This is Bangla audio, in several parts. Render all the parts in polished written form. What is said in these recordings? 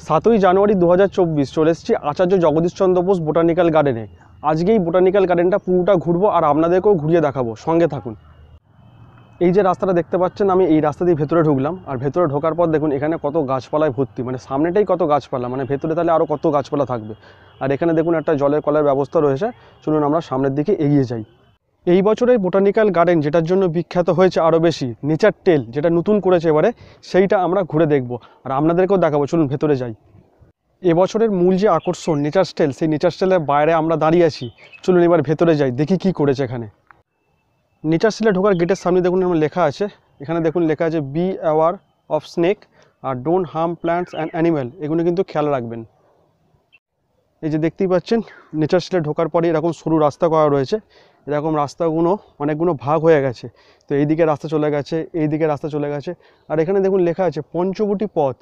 7ই জানুয়ারি 2024 চলে এসেছি আচার্য জগদীশচন্দ্র বোস বোটানিক্যাল গার্ডেনে। আজকেই বোটানিক্যাল গার্ডেনটা পুরোটা ঘুরবো আর আপনাদেরকেও ঘুরিয়ে দেখাবো, সঙ্গে থাকুন। এই যে রাস্তাটা দেখতে পাচ্ছেন, আমি এই রাস্তা দিয়ে ভেতরে ঢুকলাম। আর ভেতরে ঢোকার পর দেখুন এখানে কত গাছপালায় ভর্তি, মানে সামনেটাই কত গাছপালা, মানে ভেতরে তাহলে আরও কত গাছপালা থাকবে। আর এখানে দেখুন একটা জলের কলের ব্যবস্থা রয়েছে। চলুন আমরা সামনের দিকে এগিয়ে যাই। এই বছরের বোটানিক্যাল গার্ডেন যেটার জন্য বিখ্যাত হয়েছে আরও বেশি, নেচার টেল যেটা নতুন করেছে এবারে, সেইটা আমরা ঘুরে দেখব আর আপনাদেরকেও দেখাবো। চলুন ভেতরে যাই। এবছরের মূল যে আকর্ষণ নেচার টেল, সেই নেচার টেলের বাইরে আমরা দাঁড়িয়ে আছি। চলুন এবার ভেতরে যাই, দেখি কি করেছে এখানে। নেচার টেলে ঢোকার গেটের সামনে দেখুন আমার লেখা আছে, এখানে দেখুন লেখা আছে বি অ্যাওয়ার অফ স্নেক আর don't harm plants and animal. এগুলো কিন্তু খেয়াল রাখবেন। এই যে দেখতেই পাচ্ছেন নেচার টেলে ঢোকার পরে এরকম সরু রাস্তা করা রয়েছে। এরকম রাস্তাগুলো অনেকগুলো ভাগ হয়ে গেছে, তো এইদিকে রাস্তা চলে গেছে, এইদিকে রাস্তা চলে গেছে। আর এখানে দেখুন লেখা আছে পঞ্চবটি পথ।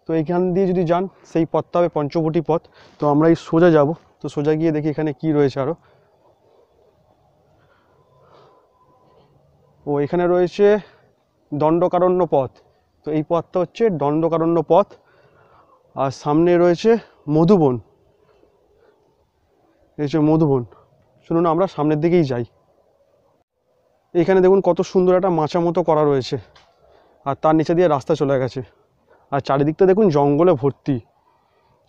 তো এইখান দিয়ে যদি যান সেই পথটা হবে পঞ্চবটি পথ। তো আমরা এই সোজা যাব, তো সোজা গিয়ে দেখি এখানে কি রয়েছে আরও। ও এখানে রয়েছে দণ্ডকারণ্য পথ। তো এই পথটা হচ্ছে দণ্ডকারণ্য পথ। আর সামনে রয়েছে মধুবন, এই যে মধুবন। শুনুন আমরা সামনের দিকেই যাই। এইখানে দেখুন কত সুন্দর একটা মাচা মতো করা রয়েছে, আর তার নিচে দিয়ে রাস্তা চলে গেছে। আর চারিদিকটা দেখুন জঙ্গলে ভর্তি,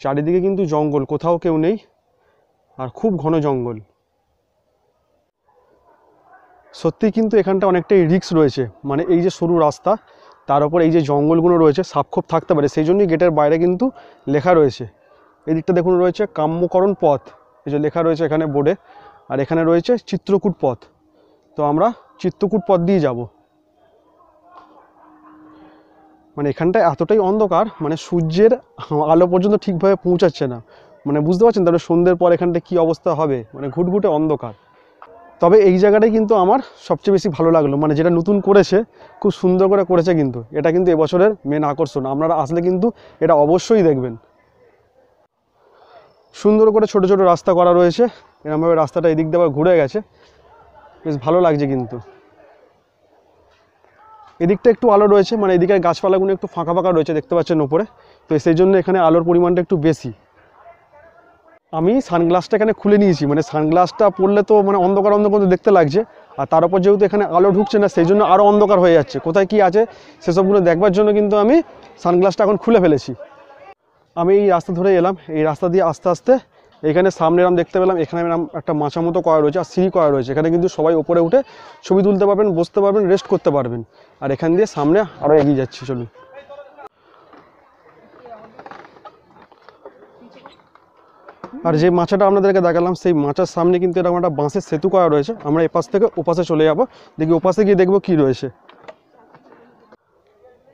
চারিদিকে কিন্তু জঙ্গল, কোথাও কেউ নেই, আর খুব ঘন জঙ্গল। সত্যি কিন্তু এখানটা অনেকটাই রিস্ক রয়েছে, মানে এই যে সরু রাস্তা, তার উপর এই যে জঙ্গলগুলো রয়েছে, সাপখোপ থাকতে পারে, সেই জন্যই গেটের বাইরে কিন্তু লেখা রয়েছে। এই দিকটা দেখুন রয়েছে কাম্যকরণ পথ, এই যে লেখা রয়েছে এখানে বোর্ডে। আর এখানে রয়েছে চিত্রকূট পথ। তো আমরা চিত্রকূট পথ দিয়ে যাব। মানে এখানটা এতটাই অন্ধকার, মানে সূর্যের আলো পর্যন্ত ঠিকভাবে পৌঁছাচ্ছে না, মানে বুঝতে পারছেন তাহলে সন্ধ্যের পর এখানটা কি অবস্থা হবে, মানে ঘুটঘুটে অন্ধকার। তবে এই জায়গাটাই কিন্তু আমার সবচেয়ে বেশি ভালো লাগলো, মানে যেটা নতুন করেছে খুব সুন্দর করে করেছে। কিন্তু এটা কিন্তু এবছরের মেন আকর্ষণ, আপনারা আসলে কিন্তু এটা অবশ্যই দেখবেন। সুন্দর করে ছোট ছোট রাস্তা করা রয়েছে, এরকমভাবে রাস্তাটা এদিক দিয়ে আবার ঘুরে গেছে, বেশ ভালো লাগছে। কিন্তু এদিকটা একটু আলো রয়েছে, মানে এদিকে গাছপালাগুলো একটু ফাঁকা ফাঁকা রয়েছে, দেখতে পাচ্ছেন ওপরে, তো সেই জন্য এখানে আলোর পরিমাণটা একটু বেশি। আমি সানগ্লাসটা এখানে খুলে নিয়েছি, মানে সানগ্লাসটা পরলে তো মানে অন্ধকার অন্ধকার দেখতে লাগছে, আর তার উপর যেহেতু এখানে আলো ঢুকছে না, সেই জন্য আরও অন্ধকার হয়ে যাচ্ছে। কোথায় কি আছে সেসবগুলো দেখবার জন্য কিন্তু আমি সানগ্লাসটা এখন খুলে ফেলেছি। আমি এই রাস্তা ধরে এলাম, এই রাস্তা দিয়ে আস্তে আস্তে এখানে সামনে এরম দেখতে পেলাম, এখানে এরম একটা মাচা মতো করা রয়েছে আর সিঁড়ি করা রয়েছে। এখানে কিন্তু সবাই ওপরে উঠে ছবি তুলতে পারবেন, বসতে পারবেন, রেস্ট করতে পারবেন। আর এখান দিয়ে সামনে আরও এগিয়ে যাচ্ছি, চলুন। আর যে মাচাটা আপনাদেরকে দেখালাম, সেই মাচার সামনে কিন্তু এরকম একটা বাঁশের সেতু করা রয়েছে। আমরা এপাশ থেকে ওপাশে চলে যাব, দেখি ওপাশে গিয়ে দেখবো কি রয়েছে।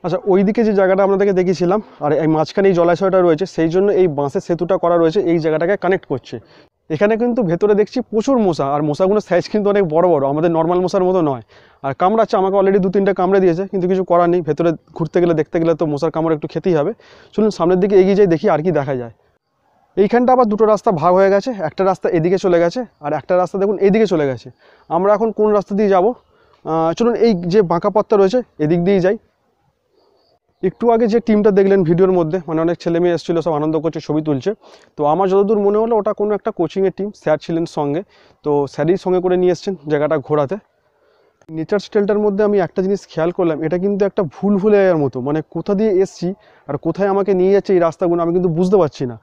আচ্ছা, ওইদিকে যে জায়গাটা আপনাদেরকে দেখিয়েছিলাম আর এই মাঝখানে এই জলাশয়টা রয়েছে, সেই জন্য এই বাঁশের সেতুটা করা রয়েছে, এই জায়গাটাকে কানেক্ট করছে। এখানে কিন্তু ভেতরে দেখছি প্রচুর মশা, আর মশাগুলোর সাইজ কিন্তু অনেক বড় বড়, আমাদের নর্মাল মশার মতো নয়। আর কামড়াচ্ছে, আমাকে অলরেডি 2-3টা কামড়ে দিয়েছে, কিন্তু কিছু করার নেই। ভেতরে ঘুরতে গেলে দেখতে গেলে তো মশার কামড় একটু খেতেই হবে। চলুন সামনের দিকে এগিয়ে যাই, দেখি আর কি দেখা যায়। এইখানটা আবার দুটো রাস্তা ভাগ হয়ে গেছে, একটা রাস্তা এদিকে চলে গেছে আর একটা রাস্তা দেখুন এদিকে চলে গেছে। আমরা এখন কোন রাস্তা দিয়ে যাব? চলুন এই যে বাঁকা পথটা রয়েছে এদিক দিয়েই যাই। একটু আগে যে টিমটা দেখলেন ভিডিওর মধ্যে, মানে অনেক ছেলে মেয়ে এসেছিলো, সব আনন্দ করছে, ছবি তুলছে। তো আমার যতদূর মনে হলো ওটা কোনো একটা কোচিংয়ের টিম, স্যার ছিলেন সঙ্গে। তো স্যারই সঙ্গে করে নিয়ে এসছেন জায়গাটা ঘোরাতে। নেচার টেলটার মধ্যে আমি একটা জিনিস খেয়াল করলাম, এটা কিন্তু একটা ভুলভুলাইয়ার মতো, মানে কোথা দিয়ে এসছি আর কোথায় আমাকে নিয়ে যাচ্ছে এই রাস্তাগুলো আমি কিন্তু বুঝতে পারছি না।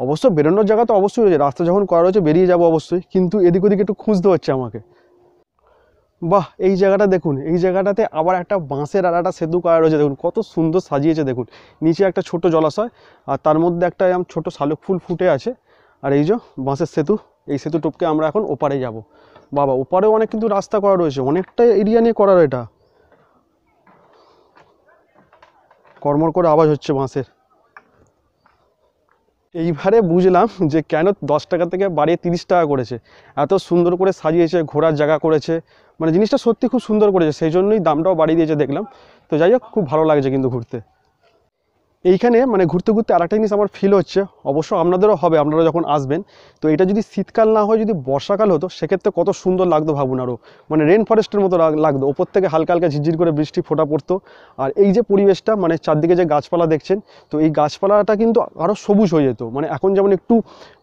অবশ্য বেরোনোর জায়গা তো অবশ্যই রয়েছে, রাস্তা যখন করা রয়েছে বেরিয়ে যাবো অবশ্যই, কিন্তু এদিক ওদিকে একটু খুঁজতে হচ্ছে আমাকে। বাহ, এই জায়গাটা দেখুন, এই জায়গাটাতে আবার একটা বাঁশের আর একটা সেতু করা রয়েছে, দেখুন কত সুন্দর সাজিয়েছে। দেখুন নিচে একটা ছোট জলাশয়, আর তার মধ্যে একটা এরকম ছোট শালুক ফুল ফুটে আছে। আর এই যে বাঁশের সেতু, এই সেতু টপকে আমরা এখন ওপারে যাব। বাবা, ওপারেও অনেক কিন্তু রাস্তা করা রয়েছে, অনেকটা এরিয়া নিয়ে করা এটা। কর্মর করে আওয়াজ হচ্ছে বাঁশের। এইবারে বুঝলাম যে কেন 10 টাকা থেকে বাড়িয়ে 30 টাকা করেছে। এত সুন্দর করে সাজিয়েছে, ঘোরার জায়গা করেছে, মানে জিনিসটা সত্যি খুব সুন্দর করেছে, সেই জন্যই দামটাও বাড়িয়ে দিয়েছে দেখলাম। তো যাই হোক, খুব ভালো লাগছে কিন্তু ঘুরতে। এইখানে মানে ঘুরতে ঘুরতে আরেকটা জিনিস আমার ফিল হচ্ছে, অবশ্য আপনাদেরও হবে আপনারা যখন আসবেন, তো এটা যদি শীতকাল না হয় যদি বর্ষাকাল হতো সেক্ষেত্রে কত সুন্দর লাগতো ভাবুন। আরও মানে রেন ফরেস্টের মতো লাগতো, ওপর থেকে হালকা হালকা ঝিরঝির করে বৃষ্টি ফোঁটা পড়তো। আর এই যে পরিবেশটা মানে চারদিকে যে গাছপালা দেখছেন, তো এই গাছপালাটা কিন্তু আরও সবুজ হয়ে যেত। মানে এখন যেমন একটু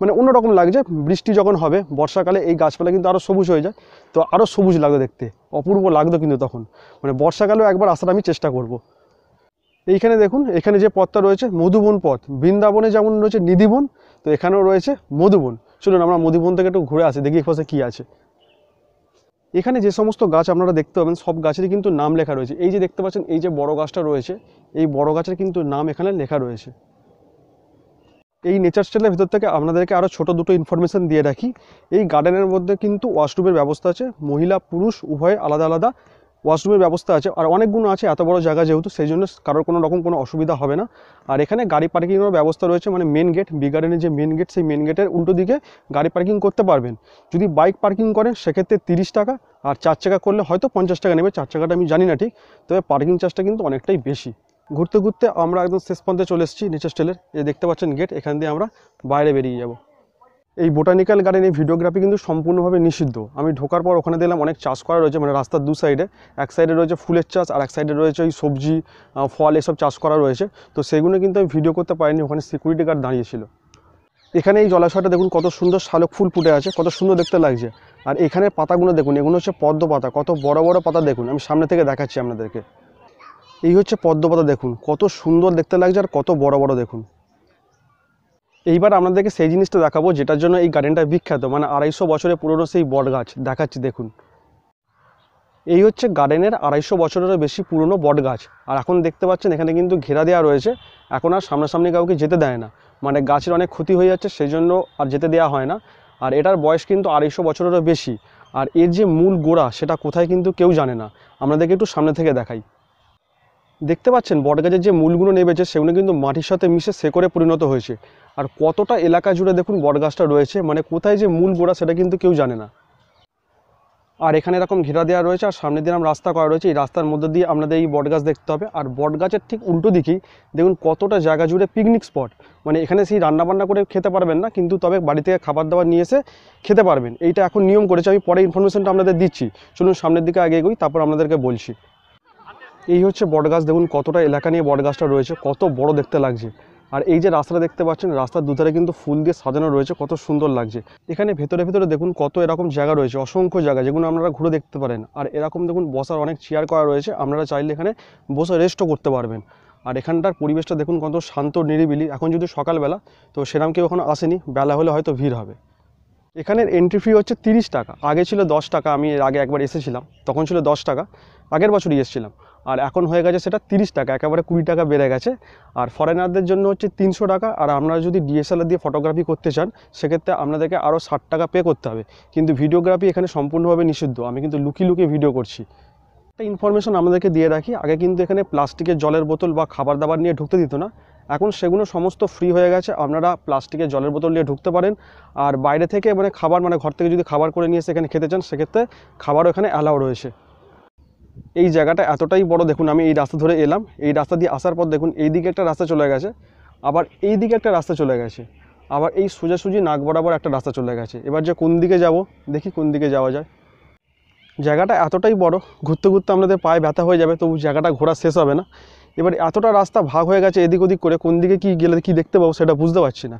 মানে অন্যরকম লাগছে, বৃষ্টি যখন হবে বর্ষাকালে এই গাছপালা কিন্তু আরও সবুজ হয়ে যায়, তো আরও সবুজ লাগতো দেখতে, অপূর্ব লাগতো কিন্তু তখন। মানে বর্ষাকালেও একবার আসার আমি চেষ্টা করব। এইখানে দেখুন, এখানে যে পথটা রয়েছে মধুবন পথ, বৃন্দাবনে যেমন রয়েছে নিধিবন, তো এখানেও রয়েছে মধুবন। চলুন আমরা মধুবন থেকে একটু ঘুরে আসি, দেখি পাশে কী আছে। এখানে যে সমস্ত গাছ আপনারা দেখতে পাবেন সব গাছেরই কিন্তু নাম লেখা রয়েছে। এই যে দেখতে পাচ্ছেন এই যে বড় গাছটা রয়েছে, এই বড় গাছের কিন্তু নাম এখানে লেখা রয়েছে। এই নেচার স্টাইলের ভিতর থেকে আপনাদেরকে আরও ছোট দুটো ইনফরমেশন দিয়ে রাখি। এই গার্ডেনের মধ্যে কিন্তু ওয়াশরুমের ব্যবস্থা আছে, মহিলা পুরুষ উভয়ে আলাদা আলাদা ওয়াশরুমের ব্যবস্থা আছে। আর অনেকগুলো আছে, এত বড় জায়গা যেহেতু, সেই জন্য কারোর কোনো রকম কোনো অসুবিধা হবে না। আর এখানে গাড়ি পার্কিংয়ের ব্যবস্থা রয়েছে, মানে মেন গেট, বি গার্ডেনের যে মেন গেট সেই মেন গেটের উল্টো দিকে গাড়ি পার্কিং করতে পারবেন। যদি বাইক পার্কিং করেন সেক্ষেত্রে 30 টাকা, আর 4 চাকা করলে হয়তো 50 টাকা নেবে, 4 চাকাটা আমি জানি না ঠিক, তবে পার্কিং চার্জটা কিন্তু অনেকটাই বেশি। ঘুরতে ঘুরতে আমরা একদম শেষ প্রান্তে চলে এসেছি নেচার স্টাইলের। এই দেখতে পাচ্ছেন গেট, এখান দিয়ে আমরা বাইরে বেরিয়ে যাব। এই বোটানিক্যাল গার্ডেনে ভিডিওগ্রাফি কিন্তু সম্পূর্ণভাবে নিষিদ্ধ। আমি ঢোকার পর ওখানে দেখলাম অনেক চাষ করা রয়েছে, মানে রাস্তার দু সাইডে, এক সাইডে রয়েছে ফুলের চাষ আর এক সাইডে রয়েছে ওই সবজি ফল এসব চাষ করা রয়েছে। তো সেগুলো কিন্তু আমি ভিডিও করতে পারিনি, ওখানে সিকিউরিটি গার্ড দাঁড়িয়েছিল। এখানে এই জলাশয়টা দেখুন কত সুন্দর শালক ফুল ফুটে আছে, কত সুন্দর দেখতে লাগছে। আর এখানের পাতাগুলো দেখুন, এগুলো হচ্ছে পদ্ম পাতা, কত বড় বড় পাতা দেখুন, আমি সামনে থেকে দেখাচ্ছি আপনাদেরকে। এই হচ্ছে পদ্ম পাতা, দেখুন কত সুন্দর দেখতে লাগছে আর কত বড় বড় দেখুন। এইবার আপনাদেরকে সেই জিনিসটা দেখাবো যেটার জন্য এই গার্ডেনটা বিখ্যাত, মানে 250 বছরের পুরনো সেই বট গাছ দেখাচ্ছি দেখুন। এই হচ্ছে গার্ডেনের 250 বছরেরও বেশি পুরনো বট গাছ। আর এখন দেখতে পাচ্ছেন এখানে কিন্তু ঘেরা দেওয়া রয়েছে, এখন আর সামনাসামনি কাউকে যেতে দেয় না, মানে গাছের অনেক ক্ষতি হয়ে যাচ্ছে সেই জন্য আর যেতে দেওয়া হয় না। আর এটার বয়স কিন্তু 250 বছরেরও বেশি। আর এর যে মূল গোড়া সেটা কোথায় কিন্তু কেউ জানে না, আপনাদেরকে একটু সামনে থেকে দেখাই। দেখতে পাচ্ছেন বটগাছের যে মূলগুলো নেমেছে সেগুলো কিন্তু মাটির সাথে মিশে শেকড়ে পরিণত হয়েছে। আর কতটা এলাকা জুড়ে দেখুন বটগাছটা রয়েছে, মানে কোথায় যে মূল গোড়া সেটা কিন্তু কেউ জানে না। আর এখানে এরকম ঘেরা দেওয়া রয়েছে আর সামনে দিলাম রাস্তা করা রয়েছে, এই রাস্তার মধ্যে দিয়ে আপনাদের এই বটগাছ দেখতে হবে। আর বটগাছের ঠিক উল্টো দিকেই দেখুন কতটা জায়গা জুড়ে পিকনিক স্পট, মানে এখানে সেই রান্নাবান্না করে খেতে পারবেন না, কিন্তু তবে বাড়ি থেকে খাবার দাবার নিয়ে এসে খেতে পারবেন। এইটা এখন নিয়ম করেছে, আমি পরে ইনফরমেশনটা আপনাদের দিচ্ছি। চলুন সামনের দিকে আগে এগোই, তারপর আপনাদেরকে বলছি। এই হচ্ছে বটগাছ, দেখুন কতটা এলাকা নিয়ে বটগাছটা রয়েছে, কত বড় দেখতে লাগছে। আর এই যে রাস্তাটা দেখতে পাচ্ছেন, রাস্তার দুধারে কিন্তু ফুল দিয়ে সাজানো রয়েছে, কত সুন্দর লাগছে। এখানে ভেতরে ভেতরে দেখুন কত এরকম জায়গা রয়েছে, অসংখ্য জায়গা, যেগুলো আপনারা ঘুরে দেখতে পারেন। আর এরকম দেখুন বসার অনেক চেয়ার করা রয়েছে, আপনারা চাইলে এখানে বসে রেস্টও করতে পারবেন। আর এখানটার পরিবেশটা দেখুন কত শান্ত নিরিবিলি। এখন যদি সকালবেলা, তো সেরকম কেউ এখনো আসেনি, বেলা হলে হয়তো ভিড় হবে। এখানের এন্ট্রি ফি হচ্ছে 30 টাকা, আগে ছিল 10 টাকা। আমি এর আগে একবার এসেছিলাম, তখন ছিল 10 টাকা, আগের বছরই এসেছিলাম। আর এখন হয়ে গেছে সেটা 30 টাকা, একেবারে 20 টাকা বেড়ে গেছে। আর ফরেনারদের জন্য হচ্ছে 300 টাকা। আর আপনারা যদি ডিএসএলআর দিয়ে ফটোগ্রাফি করতে চান সেক্ষেত্রে আপনাদেরকে আরও 60 টাকা পে করতে হবে। কিন্তু ভিডিওগ্রাফি এখানে সম্পূর্ণভাবে নিষিদ্ধ, আমি কিন্তু লুকিয়ে লুকিয়ে ভিডিও করছি। একটা ইনফরমেশন আমাদেরকে দিয়ে রাখি, আগে কিন্তু এখানে প্লাস্টিকের জলের বোতল বা খাবার দাবার নিয়ে ঢুকতে দিত না, এখন সেগুলো সমস্ত ফ্রি হয়ে গেছে। আপনারা প্লাস্টিকের জলের বোতল নিয়ে ঢুকতে পারেন। আর বাইরে থেকে মানে খাবার, মানে ঘর থেকে যদি খাবার করে নিয়ে এসে এখানে খেতে চান সেক্ষেত্রে খাবারও এখানে অ্যালাউ রয়েছে। এই জায়গাটা এতটাই বড়, দেখুন আমি এই রাস্তা ধরে এলাম, এই রাস্তা দিয়ে আসার পর দেখুন এই দিকে একটা রাস্তা চলে গেছে, আবার এই দিকে একটা রাস্তা চলে গেছে, আবার এই সোজাসুজি নাক বরাবর একটা রাস্তা চলে গেছে। এবার যে কোন দিকে যাব, দেখি কোন দিকে যাওয়া যায়। জায়গাটা এতটাই বড়, ঘুরতে ঘুরতে আমাদের পায়ে ব্যথা হয়ে যাবে, তবু জায়গাটা ঘোরা শেষ হবে না। এবার এতটা রাস্তা ভাগ হয়ে গেছে এদিক ওদিক করে, কোন দিকে কি গেলে কি দেখতে পাবো সেটা বুঝতে পারছি না।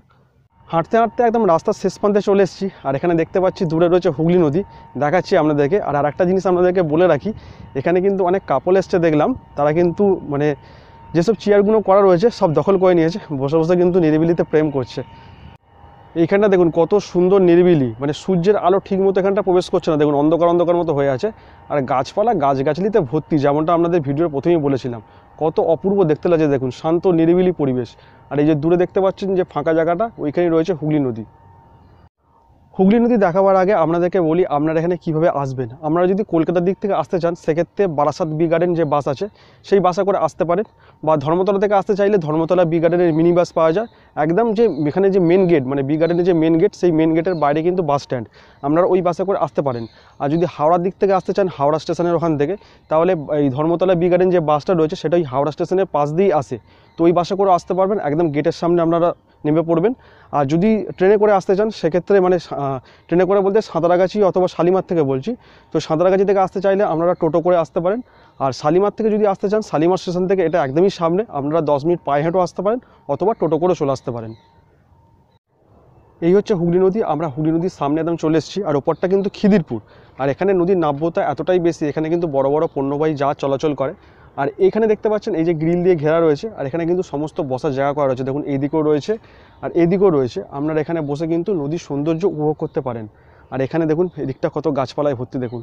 হাঁটতে হাঁটতে একদম রাস্তার শেষ প্রান্তে চলে এসেছি। আর এখানে দেখতে পাচ্ছি দূরে রয়েছে হুগলি নদী, দেখাচ্ছি আপনাদেরকে। আর আরেকটা জিনিস আপনাদেরকে বলে রাখি, এখানে কিন্তু অনেক কাপল এসছে দেখলাম, তারা কিন্তু মানে যেসব চেয়ারগুলো করা রয়েছে সব দখল করে নিয়েছে, বসে বসে কিন্তু নিরিবিলিতে প্রেম করছে। এইখানটা দেখুন কত সুন্দর নিরিবিলি, মানে সূর্যের আলো ঠিক মতো এখানটা প্রবেশ করছে না, দেখুন অন্ধকার অন্ধকার মতো হয়ে আছে। আর গাছপালা গাছগাছালিতে ভর্তি, যেমনটা আপনাদের ভিডিওর প্রথমেই বলেছিলাম, কত অপূর্ব দেখতে লাগছে দেখুন, শান্ত নিরিবিলি পরিবেশ। আর এই যে দূরে দেখতে পাচ্ছেন যে ফাঁকা জায়গাটা, ওইখানেই রয়েছে হুগলি নদী। হুগলি নদী দেখাবার আগে আপনাদেরকে বলি আপনারা এখানে কিভাবে আসবেন। আপনারা যদি কলকাতার দিক থেকে আসতে চান সেক্ষেত্রে বারাসাত বি গার্ডেন যে বাস আছে সেই বাসে করে আসতে পারেন, বা ধর্মতলা থেকে আসতে চাইলে ধর্মতলা বি গার্ডেনের মিনি বাস পাওয়া যায়। একদম যে এখানে যে মেন গেট মানে বি গার্ডেনের যে মেন গেট সেই মেন গেটের বাইরে কিন্তু বাস স্ট্যান্ড, আপনারা ওই বাসে করে আসতে পারেন। আর যদি হাওড়ার দিক থেকে আসতে চান হাওড়া স্টেশনের ওখান থেকে, তাহলে এই ধর্মতলা বি গার্ডেন যে বাসটা রয়েছে সেটা ওই হাওড়া স্টেশনের পাশ দিয়েই আসে, তো ওই বাসে করে আসতে পারবেন। একদম গেটের সামনে আপনারা নেমে পড়বেন। আর যদি ট্রেনে করে আসতে চান সেক্ষেত্রে মানে ট্রেনে করে বলতে সাঁতরাগাছি অথবা শালিমার থেকে বলছি, তো সাঁতরাগাছি থেকে আসতে চাইলে আপনারা টোটো করে আসতে পারেন। আর শালিমার থেকে যদি আসতে চান শালিমার স্টেশন থেকে এটা একদমই সামনে, আপনারা 10 মিনিট পায়ে হেঁটেও আসতে পারেন অথবা টোটো করে চলে আসতে পারেন। এই হচ্ছে হুগলি নদী, আমরা হুগলি নদীর সামনে একদম চলে এসেছি। আর ওপরটা কিন্তু খিদিরপুর, আর এখানে নদীর নাব্যতা এতটাই বেশি, এখানে কিন্তু বড় বড় পণ্যবাহী জাহাজ চলাচল করে। আর এখানে দেখতে পাচ্ছেন এই যে গ্রিল দিয়ে ঘেরা রয়েছে, আর এখানে কিন্তু সমস্ত বসার জায়গা করা রয়েছে, দেখুন এইদিকেও রয়েছে আর এদিকেও রয়েছে। আপনারা এখানে বসে কিন্তু নদীর সৌন্দর্য উপভোগ করতে পারেন। আর এখানে দেখুন এদিকটা কত গাছপালায় ভর্তি, দেখুন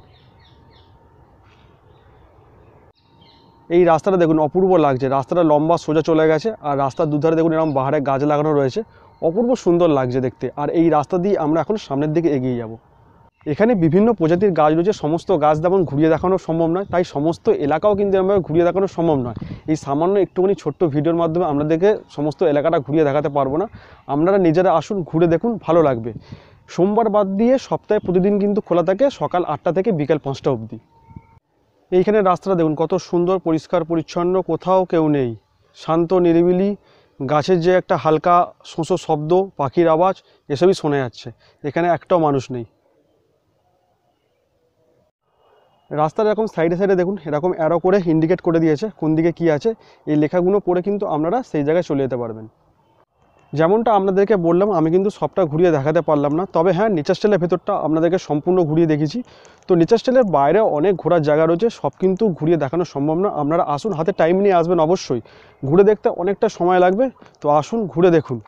এই রাস্তাটা দেখুন অপূর্ব লাগছে, রাস্তাটা লম্বা সোজা চলে গেছে আর রাস্তার দুধারে দেখুন এরকম বাহারে গাছ লাগানো রয়েছে, অপূর্ব সুন্দর লাগছে দেখতে। আর এই রাস্তা দিয়ে আমরা এখন সামনের দিকে এগিয়ে যাব। এখানে বিভিন্ন প্রজাতির গাছ রয়েছে, সমস্ত গাছ যেমন ঘুরিয়ে দেখানো সম্ভব নয়, তাই সমস্ত এলাকাও কিন্তু এরকমভাবে ঘুরিয়ে দেখানো সম্ভব নয়। এই সামান্য একটুখানি ছোট্ট ভিডিওর মাধ্যমে আপনাদেরকে সমস্ত এলাকাটা ঘুরিয়ে দেখাতে পারবো না, আপনারা নিজেরা আসুন ঘুরে দেখুন, ভালো লাগবে। সোমবার বাদ দিয়ে সপ্তাহে প্রতিদিন কিন্তু খোলা থাকে সকাল 8টা থেকে বিকেল 5টা অবধি। এইখানে রাস্তাটা দেখুন কত সুন্দর, পরিষ্কার পরিচ্ছন্ন, কোথাও কেউ নেই, শান্ত নিরিবিলি, গাছের যে একটা হালকা শোঁসো শব্দ, পাখির আওয়াজ এসবই শোনা যাচ্ছে, এখানে একটাও মানুষ নেই। রাস্তার এরকম সাইডে সাইডে দেখুন এরকম অ্যারো করে ইন্ডিকেট করে দিয়েছে কোন দিকে কি আছে, এই লেখাগুলো পড়ে কিন্তু আপনারা সেই জায়গায় চলে যেতে পারবেন। যেমনটা আপনাদেরকে বললাম আমি কিন্তু সবটা ঘুরিয়ে দেখাতে পারলাম না, তবে হ্যাঁ নিচার স্টাইলের ভেতরটা আপনাদেরকে সম্পূর্ণ ঘুরিয়ে দেখেছি। তো নিচার স্টাইলের বাইরে অনেক ঘোরার জায়গা রয়েছে, সব কিন্তু ঘুরিয়ে দেখানো সম্ভব না, আপনারা আসুন, হাতে টাইম নিয়ে আসবেন অবশ্যই, ঘুরে দেখতে অনেকটা সময় লাগবে, তো আসুন ঘুরে দেখুন।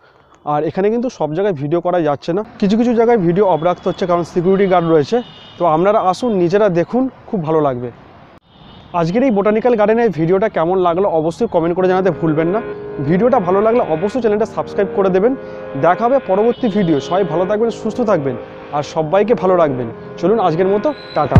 আর এখানে কিন্তু সব জায়গায় ভিডিও করা যাচ্ছে না, কিছু কিছু জায়গায় ভিডিও অফ রাখতে হচ্ছে কারণ সিকিউরিটি গার্ড রয়েছে, তো আপনারা আসুন নিজেরা দেখুন, খুব ভালো লাগবে। আজকের এই বোটানিক্যাল গার্ডেনের ভিডিওটা কেমন লাগলো অবশ্যই কমেন্ট করে জানাতে ভুলবেন না। ভিডিওটা ভালো লাগলে অবশ্যই চ্যানেলটা সাবস্ক্রাইব করে দেবেন। দেখা হবে পরবর্তী ভিডিও, সবাই ভালো থাকবেন, সুস্থ থাকবেন আর সবাইকে ভালো রাখবেন। চলুন আজকের মতো টাটা।